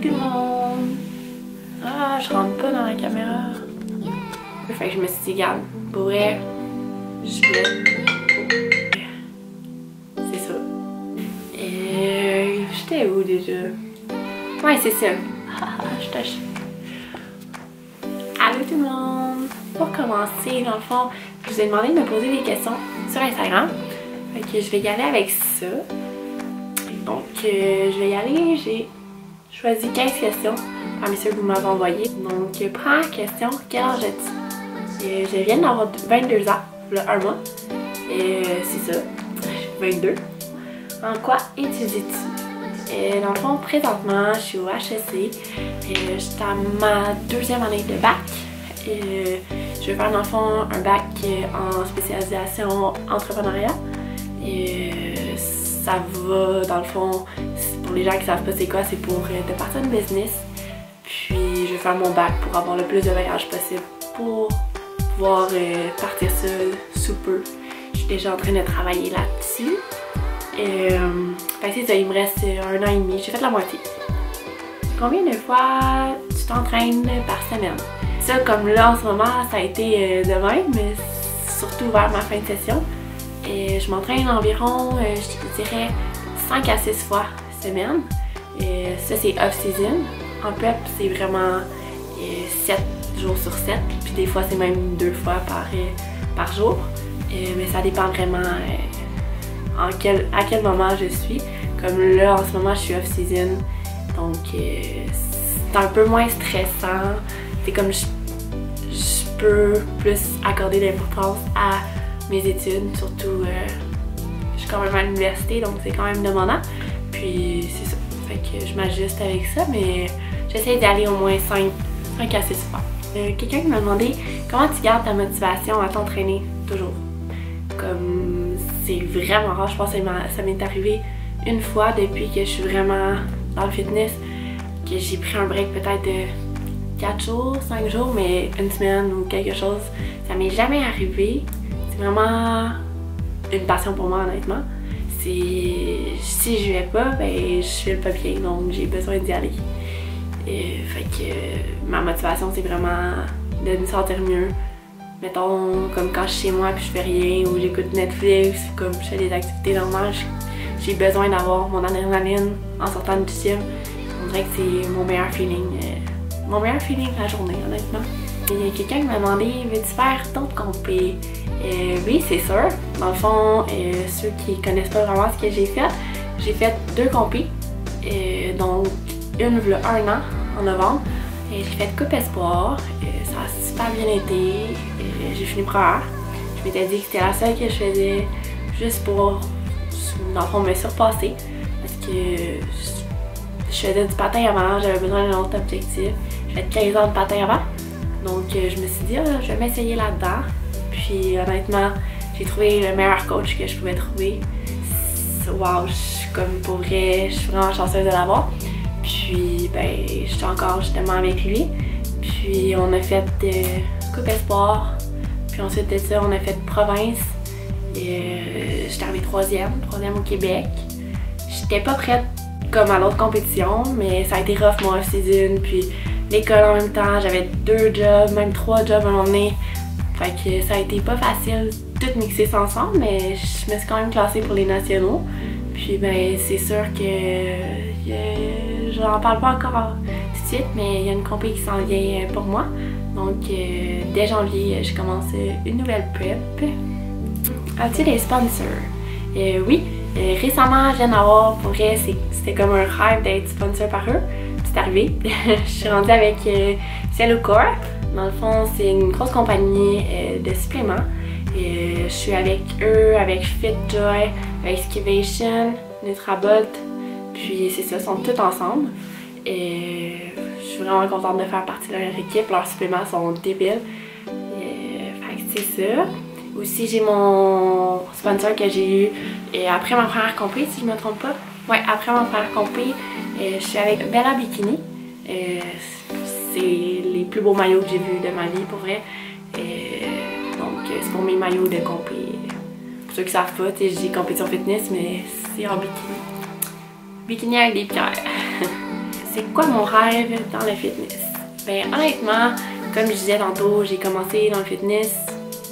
tout le monde! Ah, je rentre pas dans la caméra. Fait que je me suis dit, regarde, pour vrai, je voulais. C'est ça. Et j'étais où déjà? Ouais, c'est ça. Je tâche. Allô tout le monde! Pour commencer, dans le fond, je vous ai demandé de me poser des questions sur Instagram. Fait que je vais y aller avec ça. Donc, je vais y aller. J'ai choisi 15 questions parmi ceux que vous m'avez envoyés. Donc, première question, quel âge as-tu? Je viens d'avoir 22 ans, là, un mois. Et c'est ça, 22. En quoi étudies-tu? Dans le fond, présentement, je suis au HEC. Je suis à ma deuxième année de bac. Je vais faire dans le fond un bac en spécialisation entrepreneuriat. Ça va, dans le fond, pour les gens qui ne savent pas c'est quoi, c'est pour de partir de business. Puis je vais faire mon bac pour avoir le plus de voyages possible pour pouvoir partir ça sous peu. Je suis déjà en train de travailler là-dessus. Fait que c'est ça, il me reste 1 an et demi, j'ai fait la moitié. Combien de fois tu t'entraînes par semaine? Ça, comme là en ce moment, ça a été de même, mais surtout vers ma fin de session. Je m'entraîne environ, je dirais, 5 à 6 fois semaine. Ça, c'est off-season. En prep, c'est vraiment 7 jours sur 7. Puis des fois, c'est même 2 fois par jour. Mais ça dépend vraiment à quel moment je suis. Comme là, en ce moment, je suis off-season. Donc, c'est un peu moins stressant. C'est comme je peux plus accorder l'importance à mes études, surtout je suis quand même à l'université, donc c'est quand même demandant. Puis c'est ça, fait que je m'ajuste avec ça, mais j'essaie d'y aller au moins 5 à 6 fois. Quelqu'un qui m'a demandé comment tu gardes ta motivation à t'entraîner toujours. Comme c'est vraiment rare, je pense que ça m'est arrivé une fois depuis que je suis vraiment dans le fitness, que j'ai pris un break peut-être de 4 jours, 5 jours, mais une semaine ou quelque chose, ça m'est jamais arrivé. C'est vraiment une passion pour moi, honnêtement. Si je vais pas, ben je file pas bien, donc j'ai besoin d'y aller. Fait que ma motivation, c'est vraiment de me sentir mieux. Mettons, comme quand je suis chez moi puis je fais rien, ou j'écoute Netflix, comme je fais des activités normales, j'ai besoin d'avoir mon adrénaline en sortant du gym. On dirait que c'est mon meilleur feeling. Mon meilleur feeling de la journée, honnêtement. Il y a quelqu'un qui m'a demandé, veux-tu faire d'autres compés? Oui, c'est sûr. Dans le fond, ceux qui connaissent pas vraiment ce que j'ai fait 2 compés. Donc, une il y a 1 an, en novembre. J'ai fait Coupe Espoir. Ça a super bien été. J'ai fini première. Je m'étais dit que c'était la seule que je faisais juste pour, dans le fond, me surpasser. Parce que je faisais du patin avant, j'avais besoin d'un autre objectif. J'ai fait 15 ans de patin avant. Donc, je me suis dit, je vais m'essayer là-dedans. Puis, honnêtement, j'ai trouvé le meilleur coach que je pouvais trouver. Wow, je suis comme pour vrai, je suis vraiment chanceuse de l'avoir. Puis, ben, je suis encore justement avec lui. Puis, on a fait Coupe Espoir. Puis ensuite de ça, on a fait Province. J'étais arrivée 3e au Québec. J'étais pas prête comme à l'autre compétition, mais ça a été rough mon off-season. Puis, l'école en même temps, j'avais 2 jobs, même 3 jobs à un moment donné. Fait que ça a été pas facile tout mixer ça ensemble, mais je me suis quand même classée pour les nationaux. Puis ben c'est sûr que j'en parle pas encore tout de suite, mais il y a une compé qui s'en vient pour moi. Donc dès janvier, je commence une nouvelle prep. As-tu des sponsors? Oui, récemment je viens d'avoir, pour vrai, c'était comme un rêve d'être sponsor par eux. C'est arrivé. Je suis rendue avec Cellucor. Dans le fond, c'est une grosse compagnie de suppléments. Je suis avec eux, avec FitJoy, avec Skivation, Nutrabolt. Puis c'est ça, ils sont tous ensemble. Je suis vraiment contente de faire partie de leur équipe. Leurs suppléments sont débiles. Fait que c'est ça. Aussi, j'ai mon sponsor que j'ai eu après ma première compé, si je ne me trompe pas. Ouais, après ma première compé, je suis avec Bella Bikini. C'est les plus beaux maillots que j'ai vus de ma vie, pour vrai. Donc, c'est pour mes maillots de compé. Pour ceux qui savent pas, je dis compétition fitness, mais c'est en bikini. Bikini avec des pierres. c'est quoi mon rêve dans le fitness? Ben honnêtement, comme je disais tantôt, j'ai commencé dans le fitness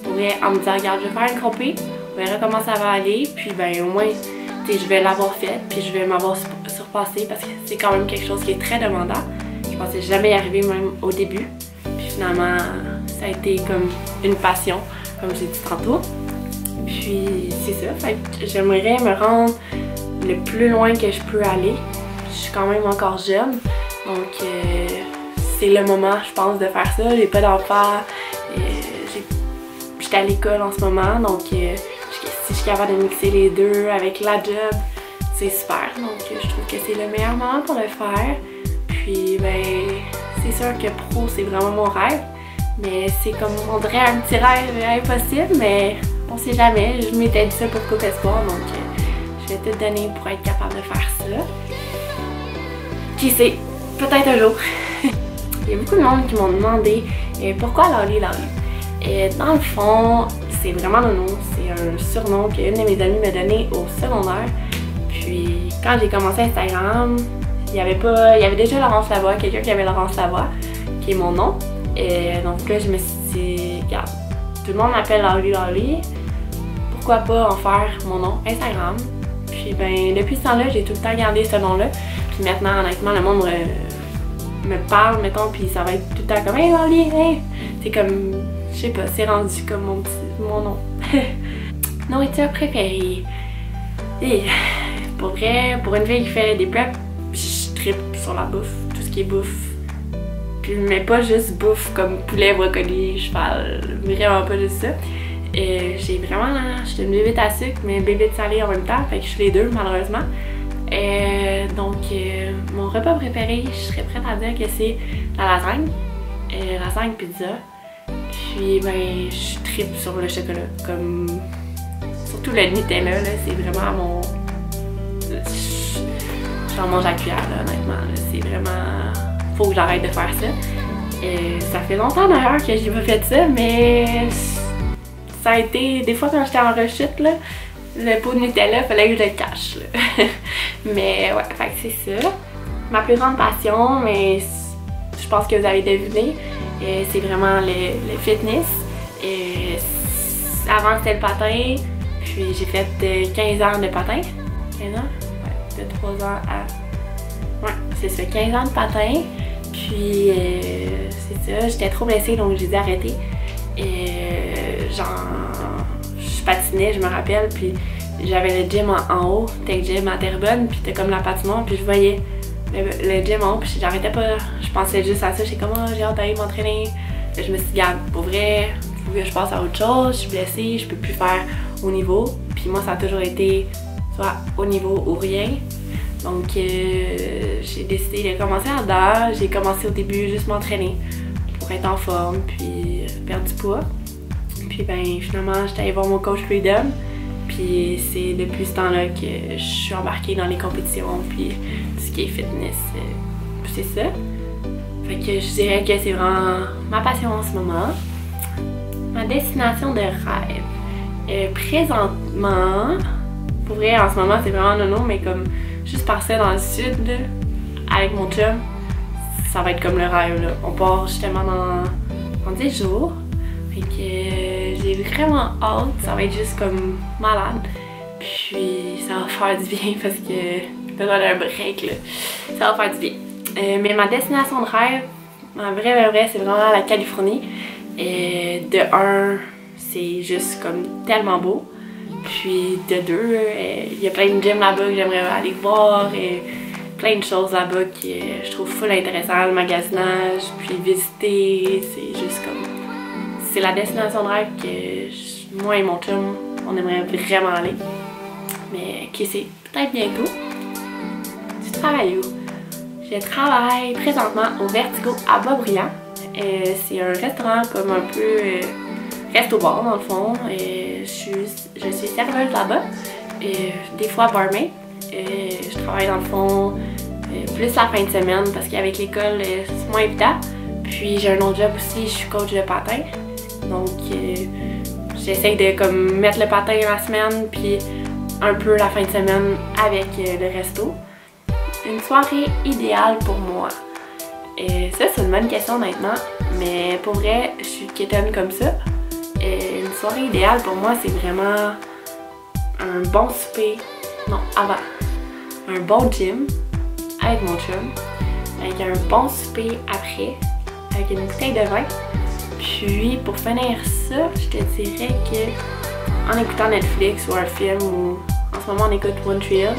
en me disant regarde, je vais faire une compé, on verra comment ça va aller, puis ben au moins je vais l'avoir fait, puis je vais m'avoir surpassé parce que c'est quand même quelque chose qui est très demandant. Je pensais jamais y arriver même au début, puis finalement ça a été comme une passion, comme j'ai dit tantôt. Puis c'est ça, fait que j'aimerais me rendre le plus loin que je peux aller. Je suis quand même encore jeune, donc c'est le moment, je pense, de faire ça. J'ai pas d'enfant, j'étais à l'école en ce moment, donc si je suis capable de mixer les deux avec la job, c'est super. Donc je trouve que c'est le meilleur moment pour le faire. Puis ben, c'est sûr que pro, c'est vraiment mon rêve, mais c'est comme on dirait un petit rêve impossible, mais on sait jamais. Je m'étais dit ça pour Coupe Espoir, donc je vais tout donner pour être capable de faire ça. Qui sait, peut-être un jour. Il y a beaucoup de monde qui m'ont demandé pourquoi Lolly Lolly. Dans le fond, c'est vraiment Nono, c'est un surnom qu'une de mes amies m'a donné au secondaire. Puis quand j'ai commencé Instagram, il y avait déjà Laurence Lavoie, quelqu'un qui avait Laurence Lavoie, qui est mon nom. Donc là, je me suis dit, regarde, tout le monde m'appelle Lolly Lolly, pourquoi pas en faire mon nom Instagram? Puis ben, depuis ce temps-là, j'ai tout le temps gardé ce nom-là. Puis maintenant, honnêtement, le monde me parle, mettons, puis ça va être tout le temps comme « Hey Lolly, hey! » C'est comme, je sais pas, c'est rendu comme mon nom. Nourriture préférée. Et pour vrai, pour une fille qui fait des preps, je trippe sur la bouffe, tout ce qui est bouffe. Puis, mais pas juste bouffe comme poulet, brocoli, cheval, vraiment pas juste ça. J'ai vraiment, je suis une bébête à sucre, mais bébête salée en même temps, fait que je suis les deux malheureusement. Donc mon repas préféré, je serais prête à dire que c'est la lasagne pizza. Puis ben je trippe sur le chocolat, comme surtout le Nutella là, c'est vraiment mon, j'en mange à la cuillère là, honnêtement, c'est vraiment, faut que j'arrête de faire ça. Ça fait longtemps d'ailleurs que j'ai pas fait ça, mais ça a été, des fois quand j'étais en rechute là, le pot de Nutella, fallait que je le cache là. Mais ouais, fait que c'est ça. Ma plus grande passion, mais je pense que vous avez deviné, c'est vraiment le fitness. Avant c'était le patin, puis j'ai fait 15 ans de patin. 15 ans? Ouais, de 3 ans à... Ouais, c'est ça, 15 ans de patin. Puis c'est ça, j'étais trop blessée donc j'ai dû arrêter. Je patinais, je me rappelle, puis j'avais le gym en haut, Tech Gym à Terrebonne, puis c'était comme la patinoire, puis je voyais le gym en haut, puis j'arrêtais pas, je pensais juste à ça, j'étais comme oh, j'ai hâte d'aller m'entraîner. Je me suis dit, regarde, pour vrai, faut que je passe à autre chose, je suis blessée, je peux plus faire haut niveau, puis moi ça a toujours été soit haut niveau ou rien. Donc j'ai décidé de commencer là-dedans, j'ai commencé au début juste m'entraîner pour être en forme, puis perdre du poids. Puis ben finalement j'étais allée voir mon coach Freedom, puis c'est depuis ce temps-là que je suis embarquée dans les compétitions, puis tout ce qui est fitness, c'est ça. Fait que je dirais que c'est vraiment ma passion en ce moment. Ma destination de rêve. Présentement, pour vrai en ce moment c'est vraiment Nono, mais comme juste passer dans le sud là, avec mon chum, ça va être comme le rêve là. On part justement dans 10 jours. Fait que j'ai vraiment hâte, ça va être juste comme malade. Puis ça va faire du bien parce que j'ai besoin d'un break là. Ça va faire du bien. Mais ma destination de rêve, ma vraie, c'est vraiment la Californie. De un, c'est juste comme tellement beau. Puis de deux, il y a plein de gyms là-bas que j'aimerais aller voir. Plein de choses là-bas que je trouve full intéressant, le magasinage, puis visiter, c'est juste comme... C'est la destination de rêve que moi et mon chum, on aimerait vraiment aller. Mais qui sait, peut-être bientôt. Tu travailles où? Je travaille présentement au Vertigo à Boisbriand. C'est un restaurant comme un peu resto-bar dans le fond. Je suis serveuse là-bas. Des fois barmaid. Je travaille dans le fond plus la fin de semaine parce qu'avec l'école c'est moins évident. Puis j'ai un autre job aussi, je suis coach de patin. Donc j'essaie de comme mettre le patin la semaine puis un peu la fin de semaine avec le resto. Une soirée idéale pour moi. Ça, c'est une bonne question honnêtement, mais pour vrai, je suis quétaine comme ça. Une soirée idéale pour moi, c'est vraiment un bon souper, non, avant, un bon gym avec mon chum, avec un bon souper après, avec une bouteille de vin. Puis pour finir ça, je te dirais que en écoutant Netflix ou un film, ou en ce moment on écoute One Tree Hill,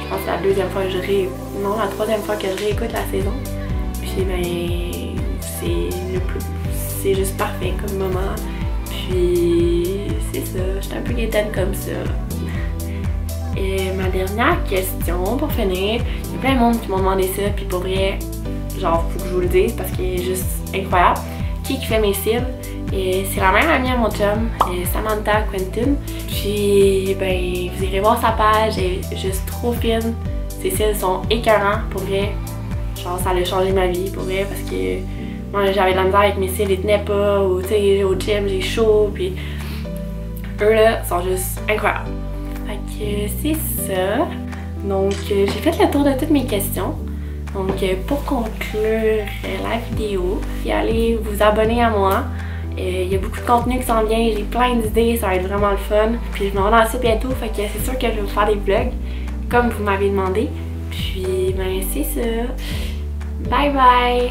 je pense que c'est la deuxième fois que la troisième fois que je réécoute la saison. Puis ben c'est juste parfait comme moment. Puis c'est ça, j'étais un peu quétaine comme ça. Et ma dernière question pour finir, il y a plein de monde qui m'ont demandé ça, puis pour vrai, genre faut que je vous le dise parce qu'il est juste incroyable. Qui fait mes cils? Et c'est la meilleure amie à mon chum, Samantha Quentin. Puis ben vous irez voir sa page, elle est juste trop fine. Ses cils sont écœurants pour vrai. Genre ça a changé ma vie pour vrai parce que moi j'avais de la misère avec mes cils, ils tenaient pas, ou tu sais au gym j'ai chaud, puis eux là sont juste incroyables. Fait que c'est ça. Donc j'ai fait le tour de toutes mes questions. Donc pour conclure la vidéo, allez vous abonner à moi. Il y a beaucoup de contenu qui s'en vient, j'ai plein d'idées, ça va être vraiment le fun. Puis je me rends dans ça bientôt, fait que c'est sûr que je vais vous faire des vlogs comme vous m'avez demandé. Puis ben c'est ça. Bye bye!